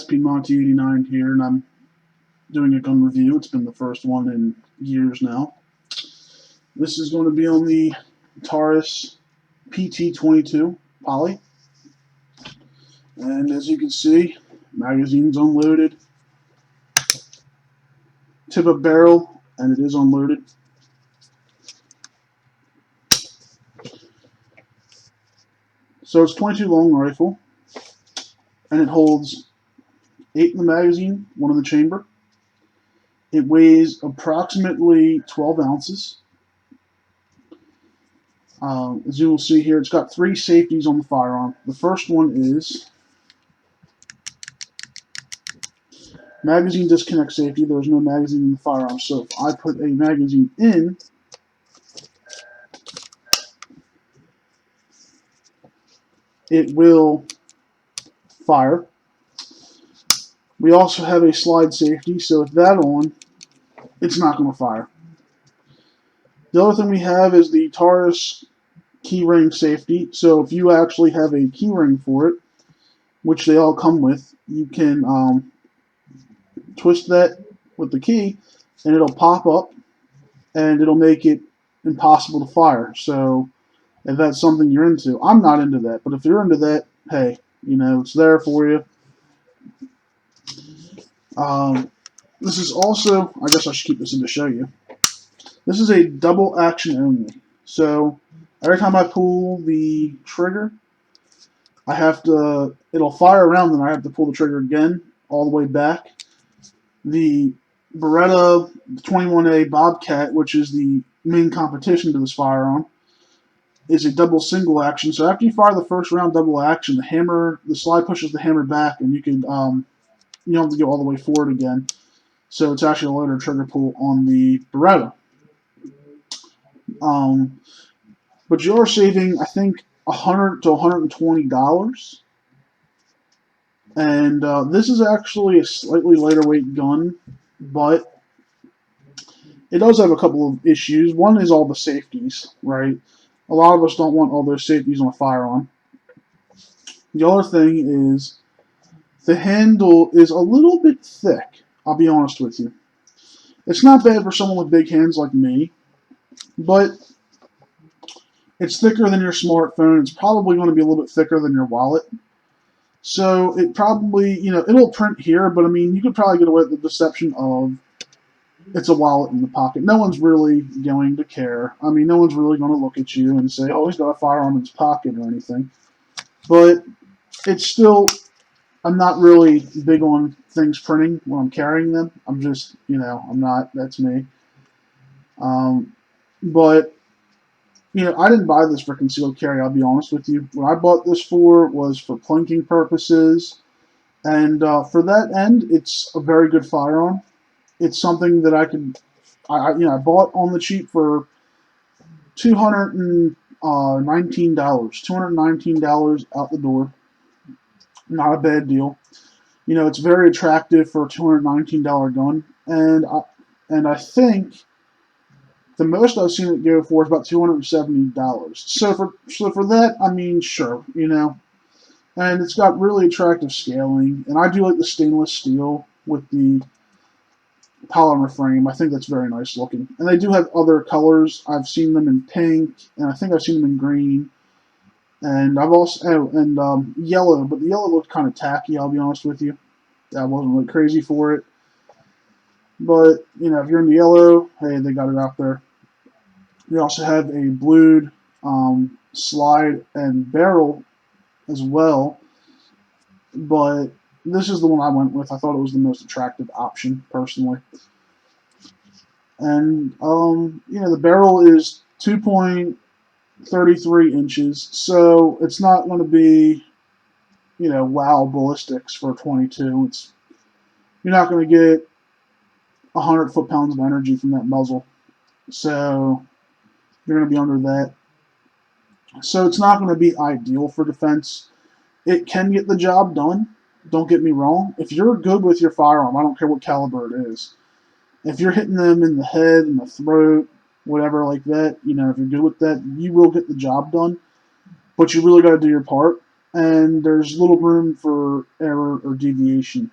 Taurus PT-22 here, and I'm doing a gun review. It's been the first one in years now. This is going to be on the Taurus PT-22 Poly. And as you can see, magazine's unloaded. Tip of barrel, and it is unloaded. So it's 22 long rifle, and it holds 8 in the magazine, 1 in the chamber. It weighs approximately 12 ounces. As you will see here, it's got 3 safeties on the firearm. The first one is magazine disconnect safety. There's no magazine in the firearm, so if I put a magazine in, it will fire. We also have a slide safety, so with that on, it's not going to fire. The other thing we have is the Taurus keyring safety. So if you actually have a keyring for it, which they all come with, you can twist that with the key, and it'll pop up, and it'll make it impossible to fire. So if that's something you're into, I'm not into that, but if you're into that, hey, you know, it's there for you. This is also, I guess I should keep this in to show you. This is a double action only. So every time I pull the trigger, I have to, it'll fire around, and I have to pull the trigger again all the way back. The Beretta 21A Bobcat, which is the main competition to this firearm, is a double single action. So after you fire the first round double action, the slide pushes the hammer back, and you can you don't have to go all the way forward again. So it's actually a lighter trigger pull on the Beretta. But you're saving, I think, $100 to $120. And this is actually a slightly lighter weight gun, but it does have a couple of issues. One is all the safeties, right? A lot of us don't want all those safeties on a firearm. The other thing is the handle is a little bit thick, I'll be honest with you. It's not bad for someone with big hands like me, but it's thicker than your smartphone. It's probably going to be a little bit thicker than your wallet. So it probably, you know, it'll print here, but I mean, you could probably get away with the deception of it's a wallet in the pocket. No one's really going to care. I mean, no one's really going to look at you and say, oh, he's got a firearm in his pocket or anything. But it's still, I'm not really big on things printing when I'm carrying them. I'm just, you know, I'm not, that's me. But, you know, I didn't buy this for concealed carry, I'll be honest with you. What I bought this for was for plinking purposes. And for that end, it's a very good firearm. It's something that I bought on the cheap for $219. $219 out the door. Not a bad deal. You know, it's very attractive for a $219 gun, and I think the most I've seen it go for is about $270. So for that, I mean, sure, you know. And it's got really attractive scaling, and I do like the stainless steel with the polymer frame. I think that's very nice looking. And they do have other colors. I've seen them in pink, and I think I've seen them in green. And I've also, yellow, but the yellow looked kind of tacky, I'll be honest with you. I wasn't really crazy for it. But, you know, if you're in the yellow, hey, they got it out there. We also have a blued slide and barrel as well. But this is the one I went with. I thought it was the most attractive option, personally. And, you know, the barrel is 2.33 inches, so it's not going to be, you know, wow ballistics for 22. You're not going to get 100 foot-pounds of energy from that muzzle, so you're going to be under that. So it's not going to be ideal for defense. It can get the job done, don't get me wrong. If you're good with your firearm, I don't care what caliber it is. If you're hitting them in the head, in the throat, whatever like that, you know, if you're good with that, you will get the job done. But you really got to do your part. and there's little room for error or deviation.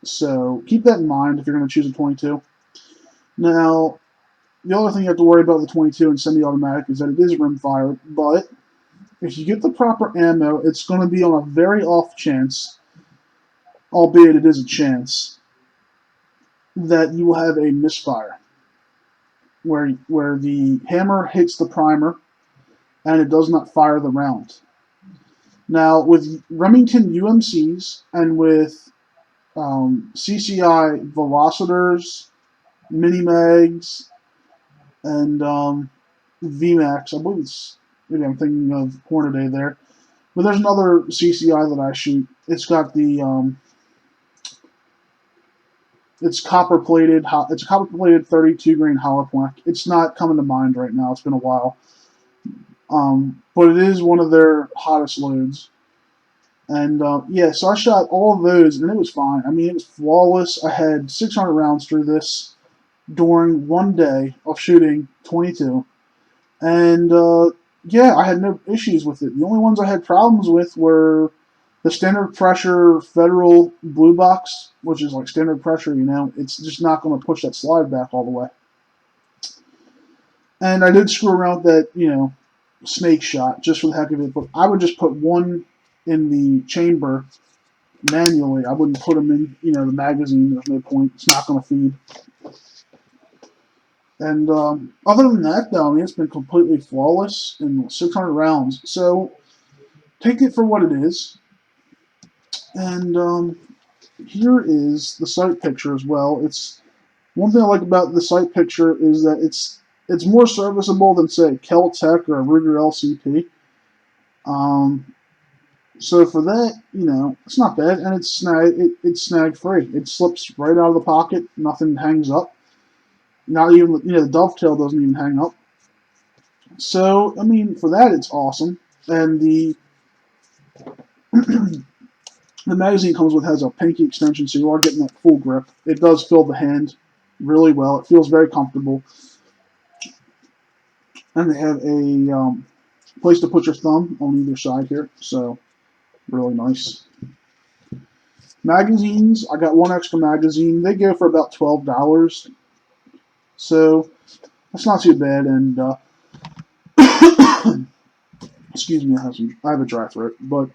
So keep that in mind if you're going to choose a 22. Now, the other thing you have to worry about with the 22 and semi-automatic is that it is rimfire, but if you get the proper ammo, it's going to be on a very off chance, albeit it is a chance, that you will have a misfire, where the hammer hits the primer and it does not fire the round. Now, with Remington UMCs and with CCI velocitors, mini mags, and VMAX, I believe it's, maybe I'm thinking of Hornady there, but there's another CCI that I shoot. It's got the it's copper plated. It's a copper plated 32 grain hollow point. It's not coming to mind right now. It's been a while. But it is one of their hottest loads. And yeah, so I shot all of those, and it was fine. I mean, it was flawless. I had 600 rounds through this during one day of shooting 22. And yeah, I had no issues with it. The only ones I had problems with were the standard pressure Federal blue box, which is like standard pressure, you know. It's just not going to push that slide back all the way. And I did screw around with that, you know, snake shot just for the heck of it. But I would just put one in the chamber manually. I wouldn't put them in, you know, the magazine. There's no point. It's not going to feed. And other than that, though, I mean, it's been completely flawless in 600 rounds. So take it for what it is. And here is the sight picture as well. It's one thing I like about the sight picture is that it's more serviceable than, say, Kel-Tec or a Ruger LCP. So for that, you know, it's not bad, and it's snag free. It slips right out of the pocket. Nothing hangs up. Not even, you know, the dovetail doesn't even hang up. So I mean, for that, it's awesome. And the the magazine has a pinky extension, so you are getting that full grip. It does fill the hand really well. It feels very comfortable. And they have a place to put your thumb on either side here, so really nice. Magazines, I got one extra magazine. They go for about $12, so that's not too bad. And excuse me, I have a dry throat, but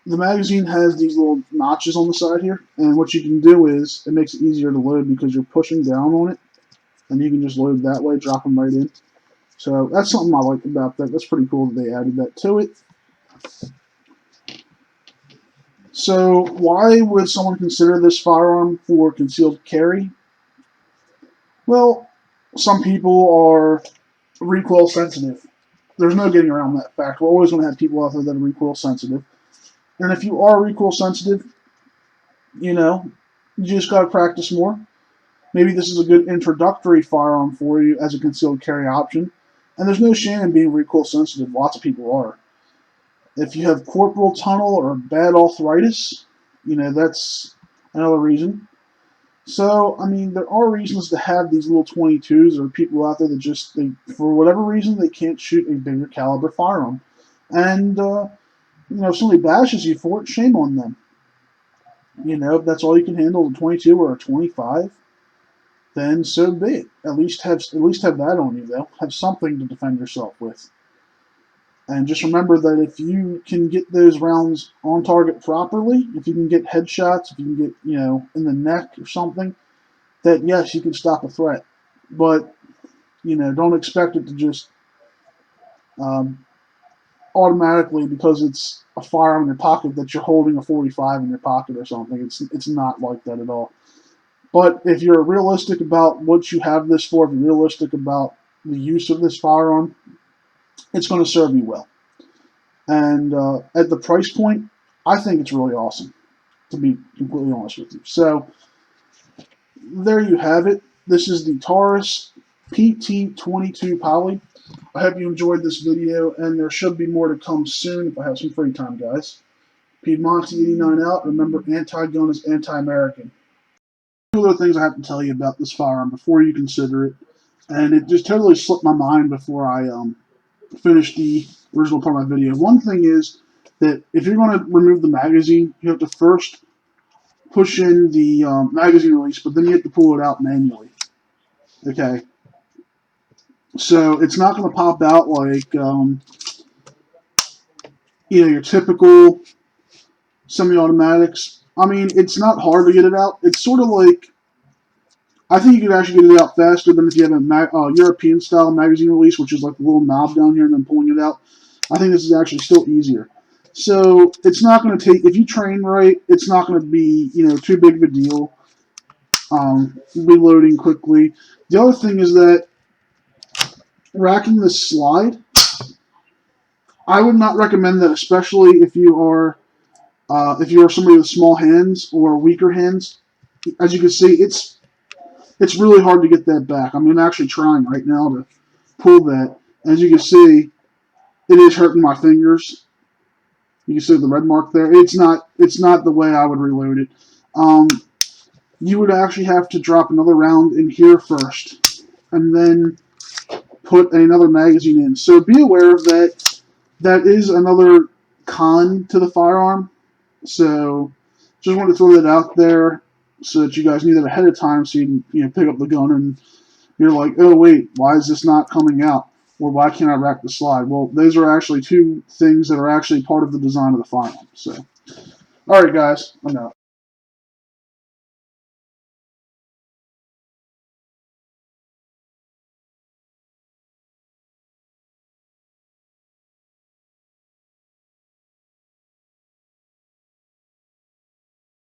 the magazine has these little notches on the side here, and what you can do is it makes it easier to load because you're pushing down on it, and you can just load that way, drop them right in. So that's something I like about that. That's pretty cool that they added that to it. So why would someone consider this firearm for concealed carry? Well, some people are recoil sensitive. There's no getting around that fact. We're always going to have people out there that are recoil sensitive. And if you are recoil sensitive, you know, you just got to practice more. Maybe this is a good introductory firearm for you as a concealed carry option. And there's no shame in being recoil sensitive. Lots of people are. If you have corporal tunnel or bad arthritis, you know, that's another reason. So, I mean, there are reasons to have these little 22s, or people out there that just, for whatever reason, they can't shoot a bigger caliber firearm. And, you know, if somebody bashes you for it, shame on them. You know, if that's all you can handle, a 22 or a 25, then so be it. At least have that on you, though. Have something to defend yourself with. And just remember that if you can get those rounds on target properly, if you can get headshots, if you can get, you know, in the neck or something, that yes, you can stop a threat. But, you know, don't expect it to just automatically, because it's a firearm in your pocket, that you're holding a 45 in your pocket or something. It's not like that at all. But if you're realistic about what you have this for, if you're realistic about the use of this firearm, it's going to serve you well. And at the price point, I think it's really awesome, to be completely honest with you. So there you have it. This is the Taurus PT-22 Poly. I hope you enjoyed this video, and there should be more to come soon if I have some free time, guys. Piedmonte89 out. Remember, anti-gun is anti-American. Two other things I have to tell you about this firearm before you consider it, and it just totally slipped my mind before I finished the original part of my video. One thing is that if you're going to remove the magazine, you have to first push in the magazine release, but then you have to pull it out manually. Okay. So it's not going to pop out like your typical semi-automatics. I mean, it's not hard to get it out. It's sort of like, I think you could actually get it out faster than if you have a European-style magazine release, which is like the little knob down here and then pulling it out. I think this is actually still easier. So it's not going to take, if you train right, it's not going to be, too big of a deal. Reloading quickly. The other thing is that racking the slide, I would not recommend that, especially if you are somebody with small hands or weaker hands. As you can see, it's really hard to get that back. I'm actually trying right now to pull that. As you can see, it is hurting my fingers. You can see the red mark there. It's not the way I would reload it. You would actually have to drop another round in here first, and then put another magazine in. So be aware of that. That is another con to the firearm. So just wanted to throw that out there so that you guys knew that ahead of time, so you can pick up the gun and you're like, oh wait, why is this not coming out? Or why can't I rack the slide? Well, those are actually two things that are actually part of the design of the firearm. So, all right, guys, I'm out.